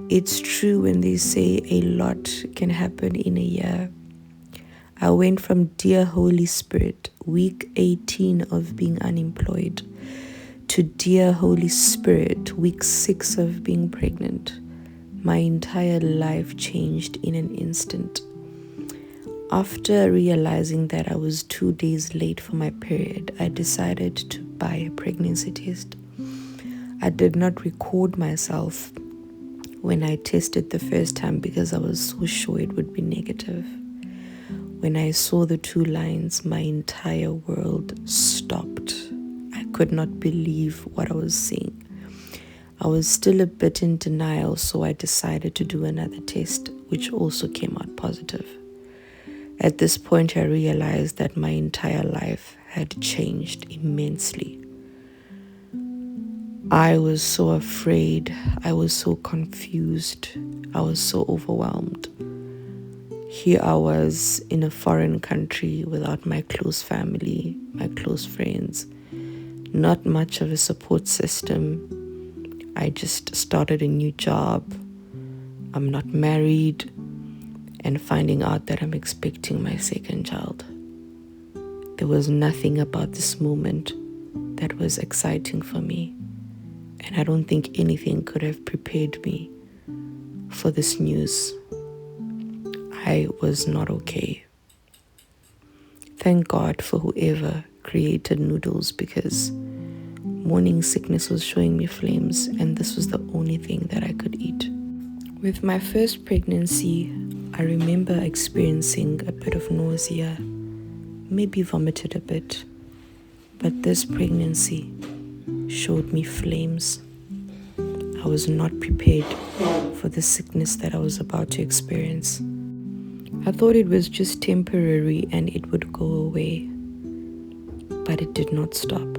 It's true when they say a lot can happen in a year. I went from Dear Holy Spirit, week 18 of being unemployed, to Dear Holy Spirit, week 6 of being pregnant. My entire life changed in an instant. After realizing that I was 2 days late for my period, I decided to buy a pregnancy test. I did not record myself when I tested the first time because I was so sure it would be negative. When I saw the 2 lines, my entire world stopped. I could not believe what I was seeing. I was still a bit in denial, so I decided to do another test, which also came out positive. At this point, I realized that my entire life had changed immensely. I was so afraid. I was so confused. I was so overwhelmed. Here I was in a foreign country without my close family, my close friends, not much of a support system. I just started a new job. I'm not married, and finding out that I'm expecting my second child. There was nothing about this moment that was exciting for me, and I don't think anything could have prepared me for this news. I was not okay. Thank God for whoever created noodles, because morning sickness was showing me flames, and this was the only thing that I could eat. With my first pregnancy, I remember experiencing a bit of nausea, maybe vomited a bit, but this pregnancy showed me flames. I was not prepared for the sickness that I was about to experience. I thought it was just temporary and it would go away, but it did not stop.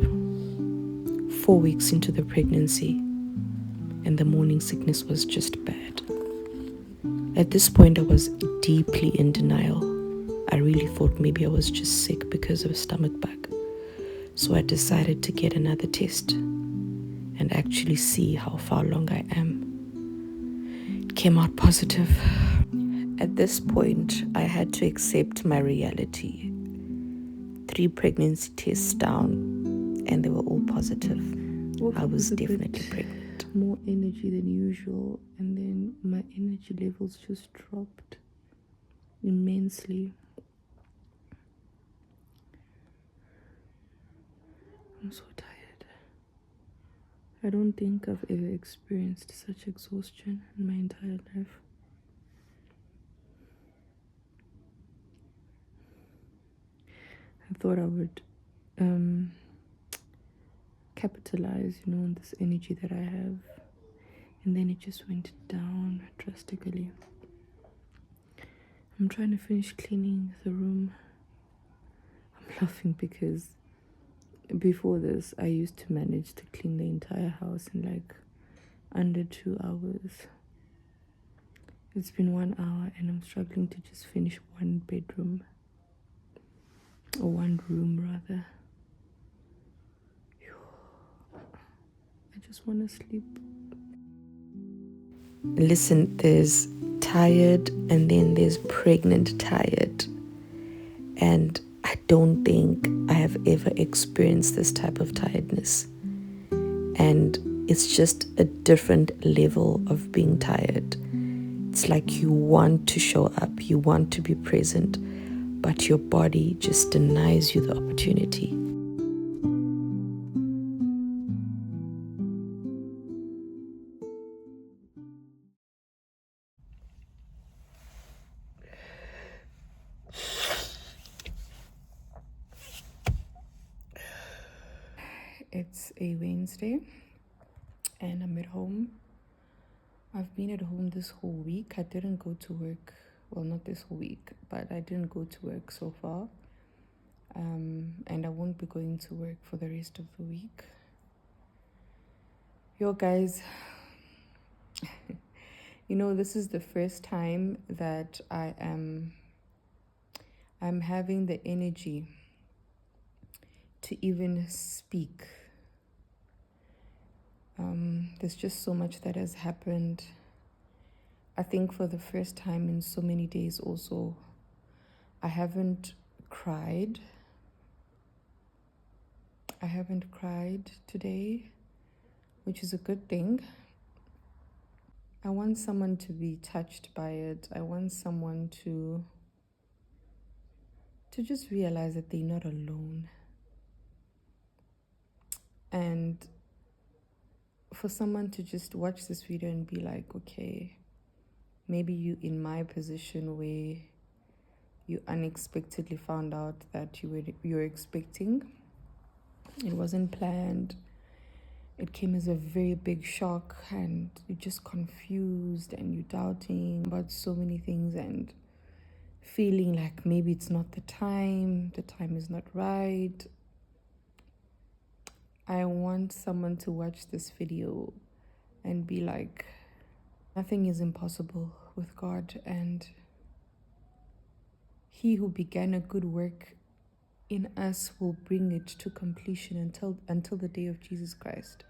4 weeks into the pregnancy, and the morning sickness was just bad. At this point, I was deeply in denial. I really thought maybe I was just sick because of a stomach bug. So I decided to get another test and actually see how far along I am. It came out positive. At this point, I had to accept my reality. 3 pregnancy tests down, and they were all positive. I was definitely pregnant. More energy than usual, and then my energy levels just dropped immensely. I'm so tired. I don't think I've ever experienced such exhaustion in my entire life. I thought I would capitalize, on this energy that I have, and then it just went down drastically. I'm trying to finish cleaning the room. I'm laughing because before this, I used to manage to clean the entire house in like under 2 hours. It's been 1 hour and I'm struggling to just finish one bedroom, or one room rather. I just want to sleep. Listen, there's tired and then there's pregnant tired. And I don't think I have ever experienced this type of tiredness. And it's just a different level of being tired. It's like you want to show up, you want to be present, but your body just denies you the opportunity. It's a Wednesday and I'm at home. I've been at home this whole week. I didn't go to work. Well, not this whole week, but I didn't go to work so far. And I won't be going to work for the rest of the week. Yo, guys, this is the first time that I'm having the energy to even speak. There's just so much that has happened. I think for the first time in so many days also, I haven't cried. I haven't cried today, which is a good thing. I want someone to be touched by it. I want someone to just realize that they're not alone. And for someone to just watch this video and be like, okay, maybe you in my position where you unexpectedly found out that you're expecting. It wasn't planned. It came as a very big shock, and you're just confused and you're doubting about so many things and feeling like maybe it's not the time is not right. I want someone to watch this video and be like, nothing is impossible with God, and He who began a good work in us will bring it to completion until the day of Jesus Christ.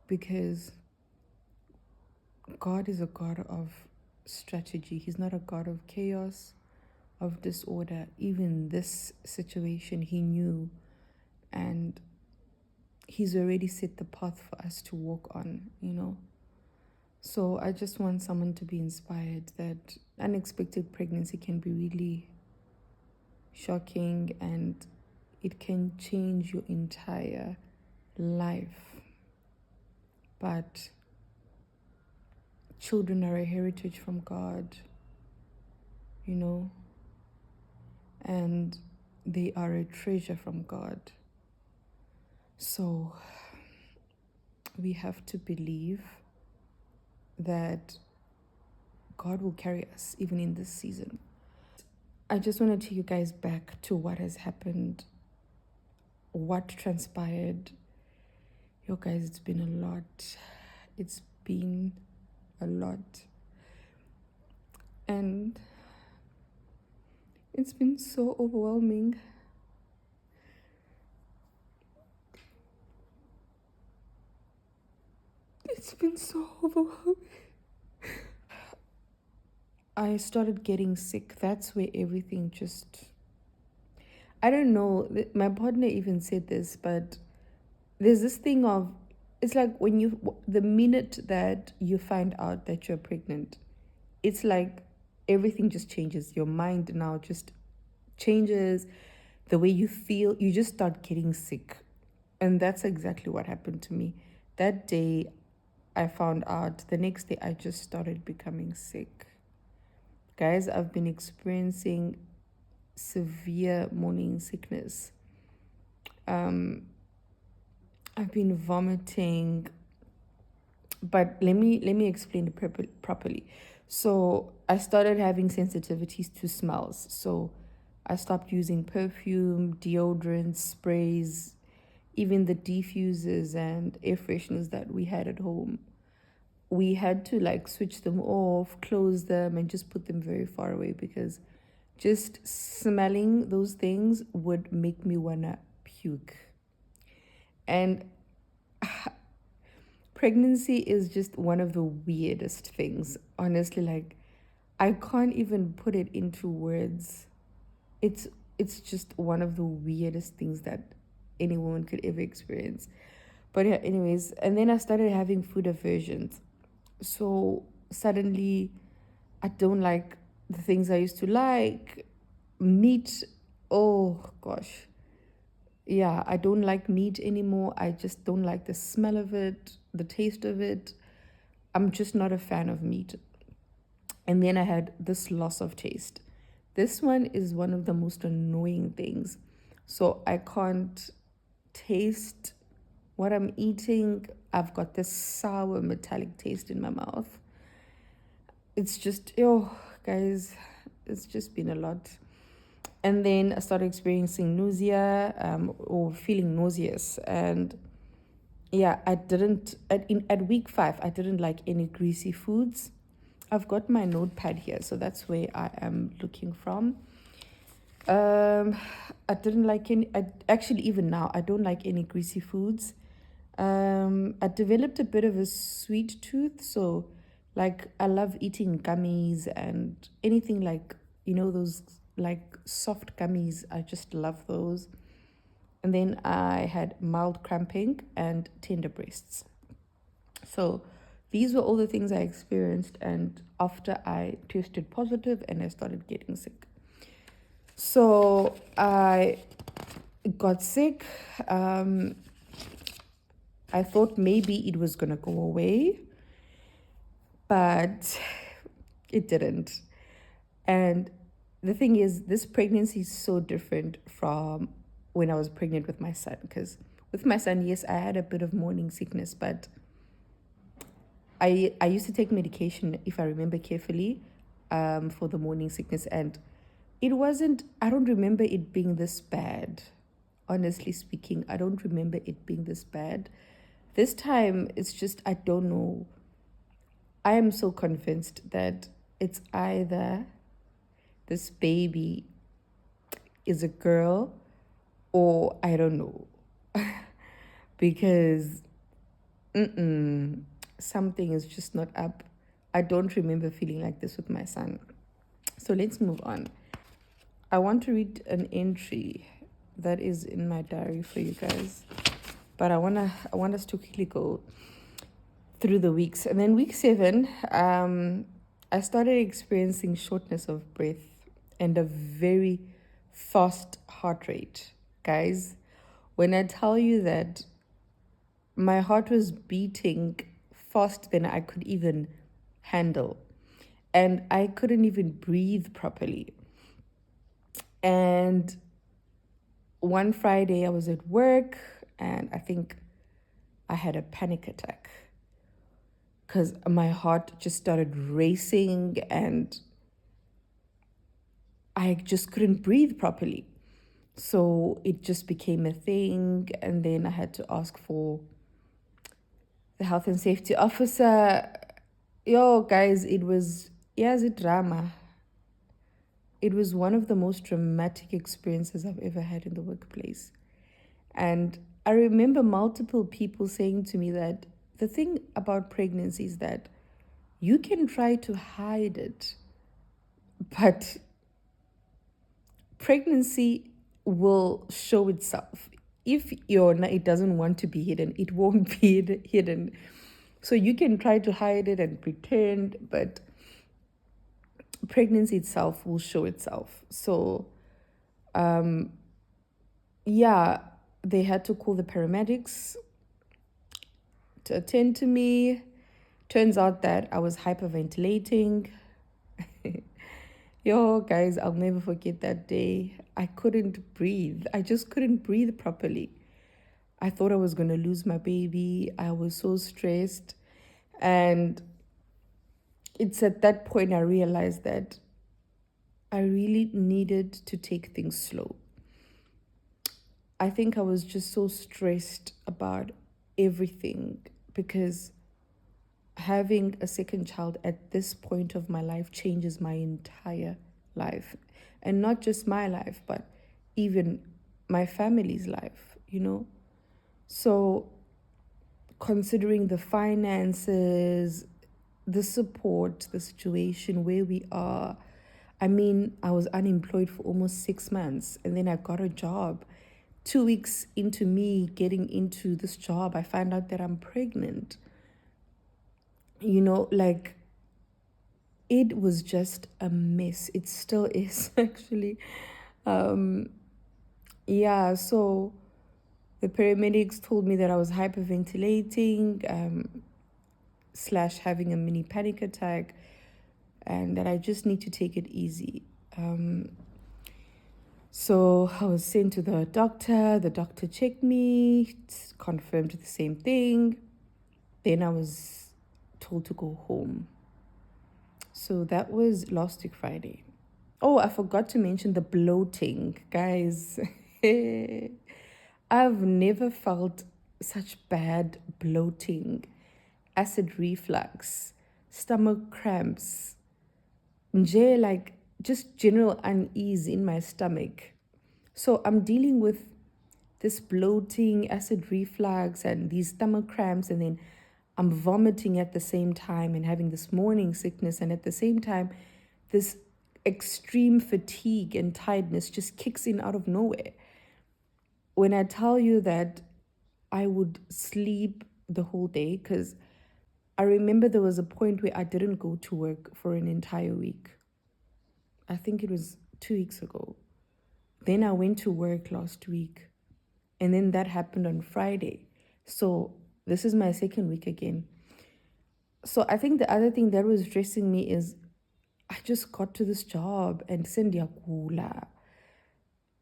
Because God is a God of strategy. He's not a God of chaos, of disorder. Even this situation He knew, and He's already set the path for us to walk on, So I just want someone to be inspired that unexpected pregnancy can be really shocking, and it can change your entire life. But children are a heritage from God, and they are a treasure from God. So we have to believe that God will carry us even in this season. I just want to take you guys back to what has happened, what transpired. Yo, guys, it's been a lot. It's been a lot. And it's been so overwhelming. It's been so overwhelming. I started getting sick. That's where everything just... I don't know. My partner even said this, but there's this thing of... It's like when the minute that you find out that you're pregnant, it's like everything just changes. Your mind now just changes. The way you feel, you just start getting sick. And that's exactly what happened to me. That day I found out, the next day I just started becoming sick. Guys, I've been experiencing severe morning sickness. I've been vomiting, but let me explain it properly. So I started having sensitivities to smells. So I stopped using perfume, deodorants, sprays, even the diffusers and air fresheners that we had at home. We had to switch them off, close them, and just put them very far away, because just smelling those things would make me wanna puke. And pregnancy is just one of the weirdest things. Honestly, I can't even put it into words. It's just one of the weirdest things that any woman could ever experience. But yeah, anyways, and then I started having food aversions. So suddenly I don't like the things I used to like. Meat, oh gosh. Yeah, I don't like meat anymore. I just don't like the smell of it, the taste of it. I'm just not a fan of meat. And then I had this loss of taste. This one is one of the most annoying things. So I can't taste what I'm eating. I've got this sour metallic taste in my mouth. It's just, guys, it's just been a lot. And then I started experiencing nausea, or feeling nauseous. And yeah, I didn't, at week 5, I didn't like any greasy foods. I've got my notepad here, so that's where I am looking from. I didn't like actually, even now, I don't like any greasy foods. I developed a bit of a sweet tooth, so Like, I love eating gummies and anything like, those like soft gummies. I just love those. And then I had mild cramping and tender breasts. So these were all the things I experienced. And after I tested positive and I started getting sick. So I got sick. I thought maybe it was going to go away, but it didn't. And the thing is, this pregnancy is so different from when I was pregnant with my son. Because with my son, yes, I had a bit of morning sickness, but I used to take medication, if I remember carefully, for the morning sickness. And it wasn't, I don't remember it being this bad. Honestly speaking, I don't remember it being this bad. This time, it's just, I don't know. I am so convinced that it's either this baby is a girl or I don't know. Because something is just not up. I don't remember feeling like this with my son. So let's move on. I want to read an entry that is in my diary for you guys. But I want us to quickly go through the weeks. And then week 7, I started experiencing shortness of breath and a very fast heart rate. Guys, when I tell you that my heart was beating faster than I could even handle, and I couldn't even breathe properly. And one Friday I was at work and I think I had a panic attack because my heart just started racing and I just couldn't breathe properly. So it just became a thing. And then I had to ask for the health and safety officer. Yo, guys, it was, a drama. It was one of the most traumatic experiences I've ever had in the workplace. And I remember multiple people saying to me that the thing about pregnancy is that you can try to hide it, but pregnancy will show itself. If it doesn't want to be hidden, it won't be hidden. So you can try to hide it and pretend, but pregnancy itself will show itself. So, they had to call the paramedics to attend to me. Turns out that I was hyperventilating. Yo, guys, I'll never forget that day. I couldn't breathe. I just couldn't breathe properly. I thought I was going to lose my baby. I was so stressed. And it's at that point I realized that I really needed to take things slow. I think I was just so stressed about everything because having a second child at this point of my life changes my entire life. And not just my life, but even my family's life, So considering the finances, the support, the situation, where we are. I mean, I was unemployed for almost 6 months and then I got a job. 2 weeks into me getting into this job, I find out that I'm pregnant. Like, it was just a mess. It still is, actually. So the paramedics told me that I was hyperventilating, / having a mini panic attack, and that I just need to take it easy. So I was sent to the doctor. The doctor checked me, confirmed the same thing. Then I was told to go home. So that was last week Friday. Oh, I forgot to mention the bloating, guys. I've never felt such bad bloating, acid reflux, stomach cramps, like just general unease in my stomach. So I'm dealing with this bloating, acid reflux, and these stomach cramps, and then I'm vomiting at the same time and having this morning sickness, and at the same time, this extreme fatigue and tiredness just kicks in out of nowhere. When I tell you that I would sleep the whole day, because I remember there was a point where I didn't go to work for an entire week. I think it was 2 weeks ago. Then I went to work last week, and then that happened on Friday. So this is my second week again. So I think the other thing that was stressing me is I just got to this job and sendiyagula.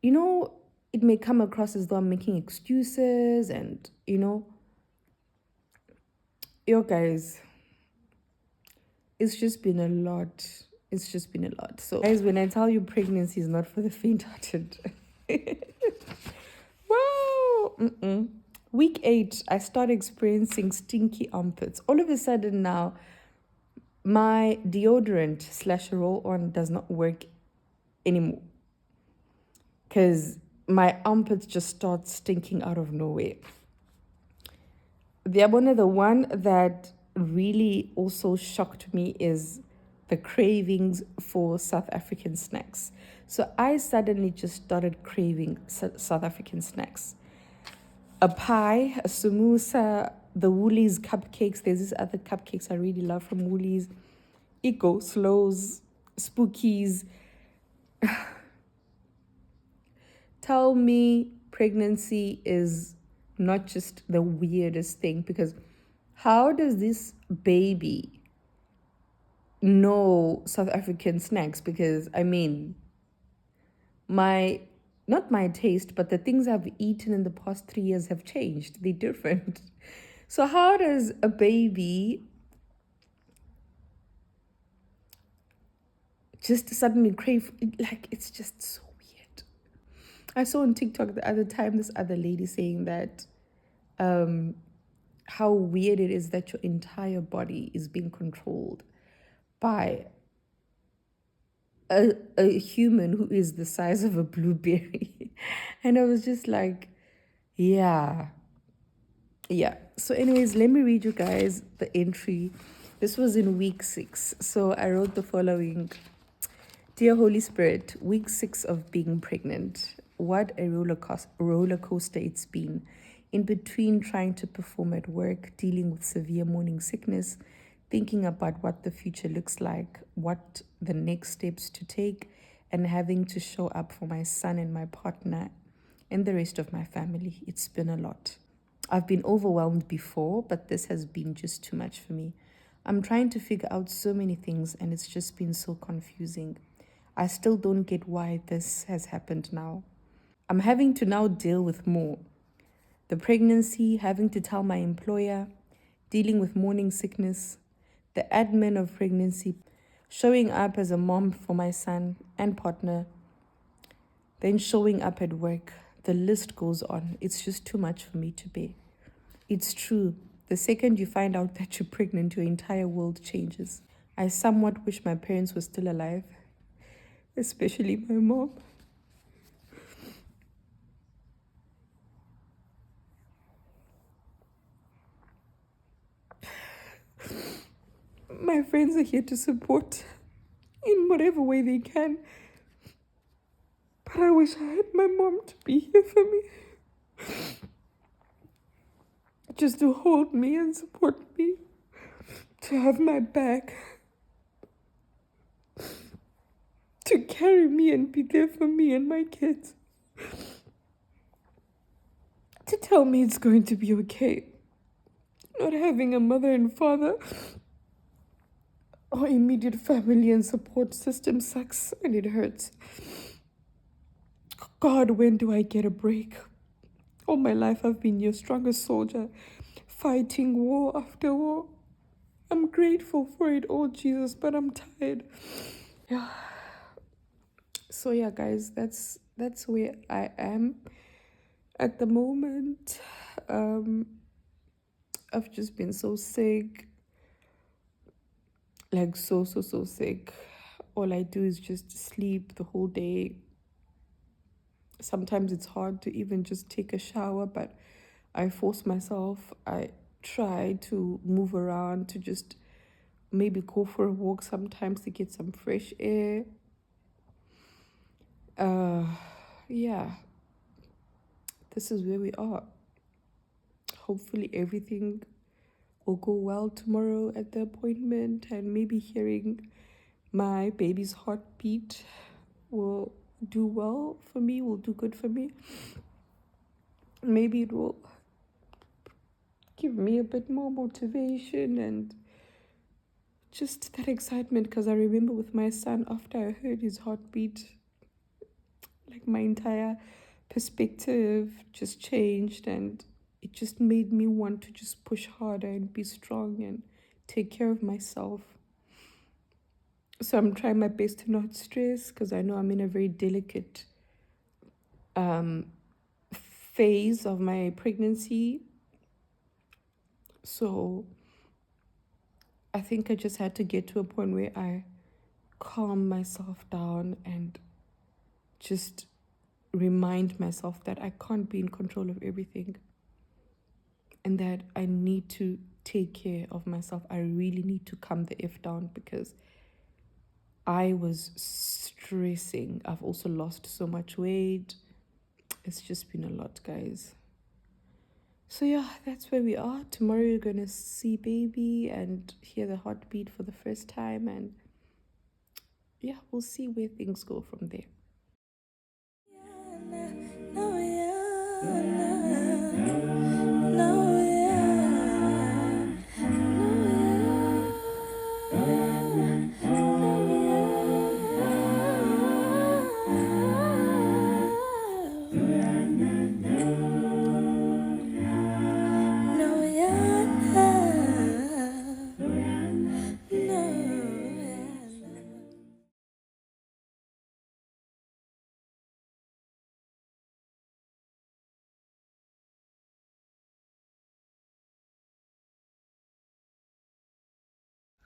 You know, it may come across as though I'm making excuses and, yo guys, it's just been a lot. It's just been a lot. So guys, when I tell you pregnancy is not for the faint-hearted. Wow. Week 8, I started experiencing stinky armpits. All of a sudden now, my deodorant / roll-on does not work anymore, because my armpits just start stinking out of nowhere. The one that really also shocked me is the cravings for South African snacks. So I suddenly just started craving South African snacks. A pie, a samosa, the Woolies cupcakes. There's this other cupcakes I really love from Woolies. Eco Slows, Spookies. Tell me pregnancy is not just the weirdest thing, because how does this baby know South African snacks? Because I mean, not my taste, but the things I've eaten in the past 3 years have changed. They're different. So how does a baby just suddenly crave, like, it's just so weird. I saw on TikTok the other time this other lady saying that how weird it is that your entire body is being controlled by a human who is the size of a blueberry. And I was just like, yeah. So anyways, let me read you guys the entry. This was in week 6. So I wrote the following. Dear Holy Spirit, week 6 of being pregnant. What a roller coaster it's been. In between trying to perform at work, dealing with severe morning sickness, thinking about what the future looks like, what the next steps to take, and having to show up for my son and my partner and the rest of my family. It's been a lot. I've been overwhelmed before, but this has been just too much for me. I'm trying to figure out so many things, and it's just been so confusing. I still don't get why this has happened now. I'm having to now deal with more. The pregnancy, having to tell my employer, dealing with morning sickness, the admin of pregnancy, showing up as a mom for my son and partner, then showing up at work. The list goes on. It's just too much for me to bear. It's true. The second you find out that you're pregnant, your entire world changes. I somewhat wish my parents were still alive, especially my mom. My friends are here to support in whatever way they can. But I wish I had my mom to be here for me. Just to hold me and support me. To have my back. To carry me and be there for me and my kids. To tell me it's going to be okay. Not having a mother and father or immediate family and support system sucks and it hurts. God, when do I get a break? All my life I've been your strongest soldier, fighting war after war. I'm grateful for it all, Jesus, but I'm tired. Yeah. So yeah, guys, that's where I am at the moment. I've just been so sick. Like so sick. All I do is just sleep the whole day. Sometimes it's hard to even just take a shower, but I force myself. try to move around, to just maybe go for a walk sometimes to get some fresh air. Yeah, this is where we are. Hopefully everything will go well tomorrow at the appointment, and maybe hearing my baby's heartbeat will do well for me, will do good for me. Maybe it will give me a bit more motivation and just that excitement, because I remember with my son, after I heard his heartbeat, like my entire perspective just changed, and it just made me want to just push harder and be strong and take care of myself. So I'm trying my best to not stress, because I know I'm in a very delicate phase of my pregnancy. So I think I just had to get to a point where I calm myself down and just remind myself that I can't be in control of everything, and that I need to take care of myself. I really need to calm the F down, because I was stressing. I've also lost so much weight. It's just been a lot, guys. So yeah, that's where we are. Tomorrow you're gonna see baby and hear the heartbeat for the first time, and yeah, we'll see where things go from there.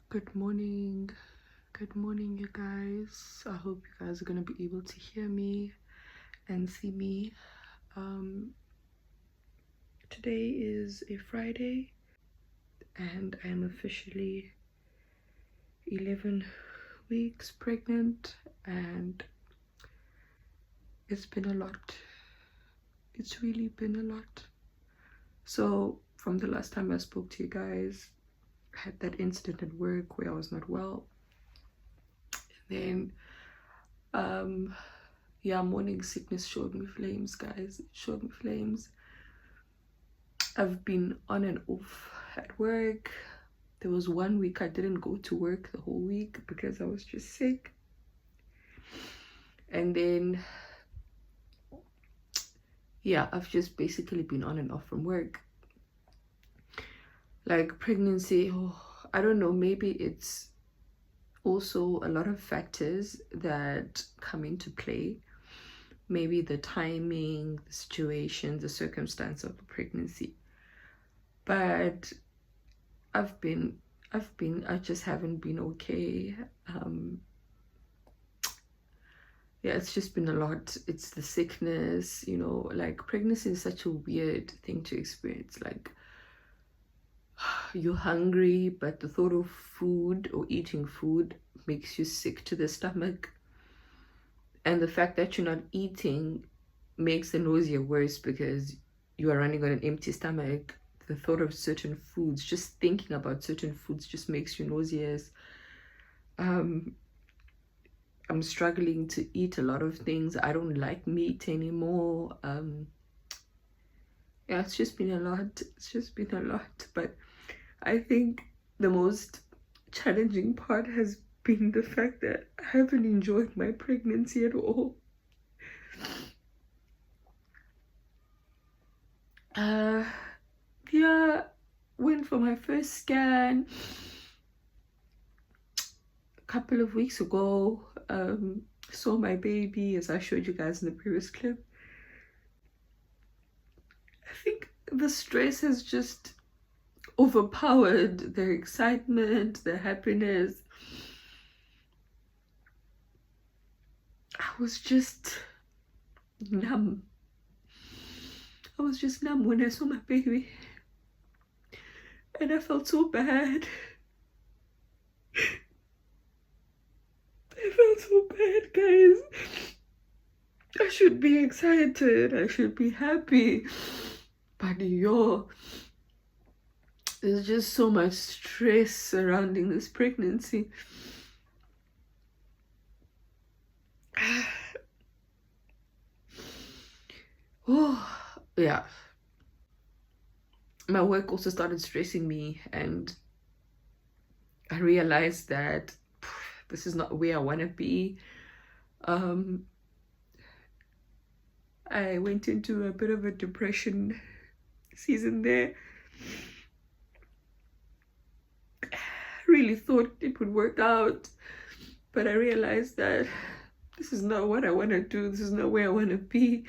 Good morning. Good morning, you guys. I hope you guys are going to be able to hear me and see me. Today is a Friday, and I am officially 11 weeks pregnant, and it's been a lot. It's really been a lot. So from the last time I spoke to you guys, I had that incident at work where I was not well. And then yeah, morning sickness showed me flames, guys. It showed me flames. I've been on and off at work. There was 1 week I didn't go to work the whole week because I was just sick. And then yeah, I've just basically been on and off from work. Like pregnancy, I don't know, maybe it's also a lot of factors that come into play. Maybe the timing, the situation, the circumstance of the pregnancy. But I just haven't been okay. Yeah, it's just been a lot. It's the sickness, like pregnancy is such a weird thing to experience. Like you're hungry, but the thought of food or eating food makes you sick to the stomach. And the fact that you're not eating makes the nausea worse because you are running on an empty stomach. The thought of certain foods, just thinking about certain foods just makes you nauseous. I'm struggling to eat a lot of things. I don't like meat anymore. Yeah, it's just been a lot. It's just been a lot. But I think the most challenging part has been the fact that I haven't enjoyed my pregnancy at all. Yeah, went for my first scan a couple of weeks ago. Saw my baby, as I showed you guys in the previous clip. I think the stress has just overpowered the excitement, the happiness. I was just numb. I was just numb when I saw my baby. And I felt so bad. I felt so bad, guys. I should be excited. I should be happy. But there's just so much stress surrounding this pregnancy. Oh, yeah. My work also started stressing me, and I realized that this is not where I want to be. I went into a bit of a depression season there. Really thought it would work out, but I realized that this is not what I want to do. This is not where I want to be.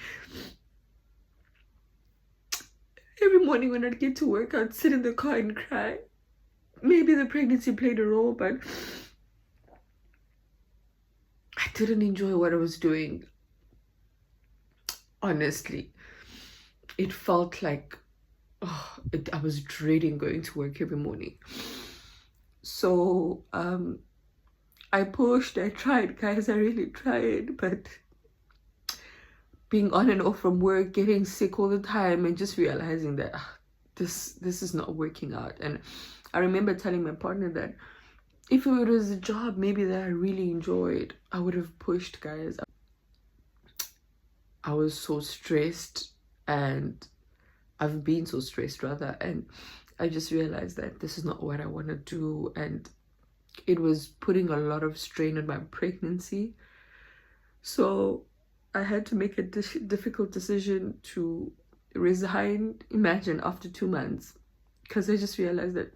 Every morning when I'd get to work, I'd sit in the car and cry. Maybe the pregnancy played a role, but I didn't enjoy what I was doing. Honestly, it felt like I was dreading going to work every morning. So I pushed, I tried, guys, I really tried, but being on and off from work, getting sick all the time, and just realizing that this is not working out. And I remember telling my partner that if it was a job maybe that I really enjoyed, I would have pushed, guys. I was so stressed, and I've been so stressed rather, and I just realized that this is not what I want to do, and it was putting a lot of strain on my pregnancy. So I had to make a difficult decision to resign, imagine, after 2 months, because I just realized that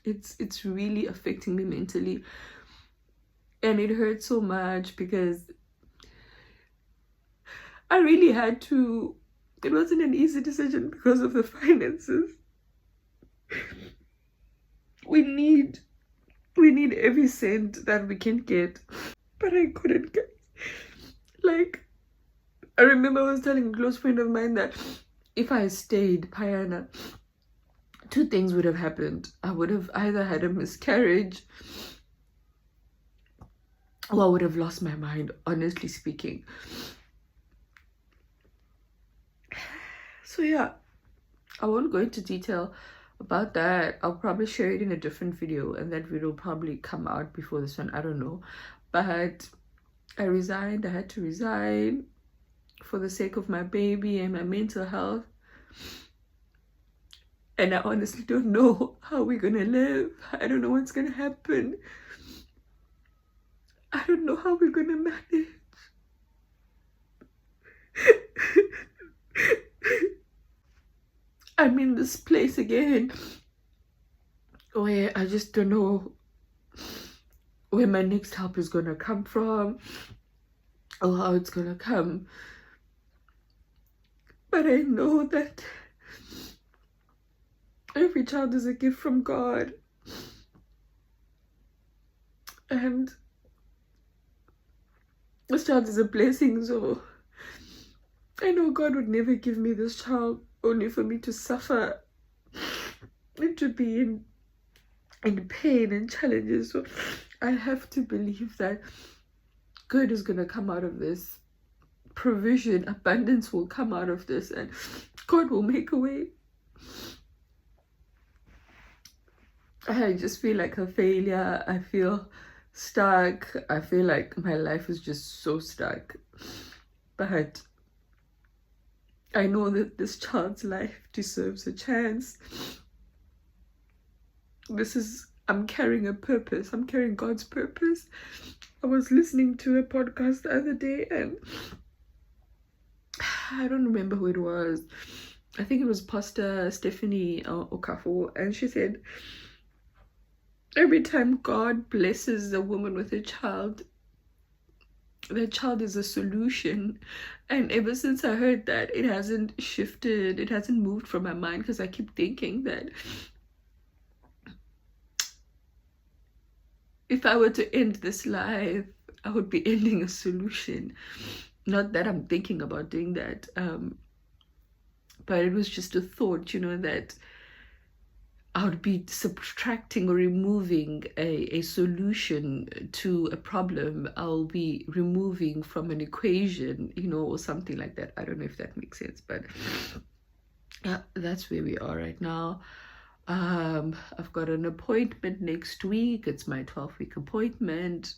it's really affecting me mentally, and it hurt so much because I really had to. It wasn't an easy decision because of the finances. We need every cent that we can get, but I couldn't get. Like, I remember I was telling a close friend of mine that if I stayed, Payana, 2 things would have happened. I would have either had a miscarriage, or I would have lost my mind, honestly speaking. So yeah, I won't go into detail about that. I'll probably share it in a different video, and that video will probably come out before this one, I don't know. But I resigned. I had to resign for the sake of my baby and my mental health. And I honestly don't know how we're gonna live. I don't know what's gonna happen. I don't know how we're gonna manage. I'm in this place again where I just don't know where my next help is gonna come from or how it's gonna come. But I know that every child is a gift from God. And this child is a blessing, so I know God would never give me this child only for me to suffer and to be in pain and challenges. So I have to believe that good is going to come out of this. Provision, abundance will come out of this, and God will make a way. I just feel like a failure. I feel stuck. I feel like my life is just so stuck. But I know that this child's life deserves a chance. I'm carrying a purpose. I'm carrying God's purpose. I was listening to a podcast the other day, and I don't remember who it was. I think it was Pastor Stephanie Okafor, and she said, every time God blesses a woman with a child, the child is a solution. And ever since I heard that, it hasn't shifted, it hasn't moved from my mind, because I keep thinking that if I were to end this life, I would be ending a solution. Not that I'm thinking about doing that, but it was just a thought, that I would be subtracting or removing a solution to a problem. I'll be removing from an equation, or something like that. I don't know if that makes sense, but that's where we are right now. I've got an appointment next week. It's my 12-week appointment.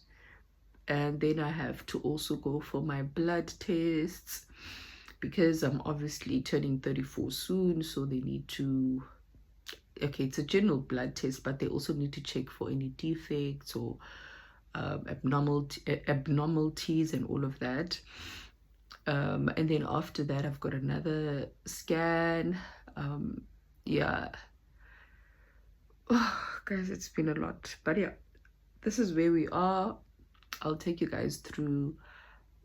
And then I have to also go for my blood tests because I'm obviously turning 34 soon. So they need to, okay, it's a general blood test, but they also need to check for any defects or abnormalities and all of that. And then after that, I've got another scan. Yeah. Oh, guys, it's been a lot. But yeah, this is where we are. I'll take you guys through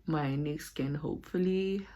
my next scan, hopefully.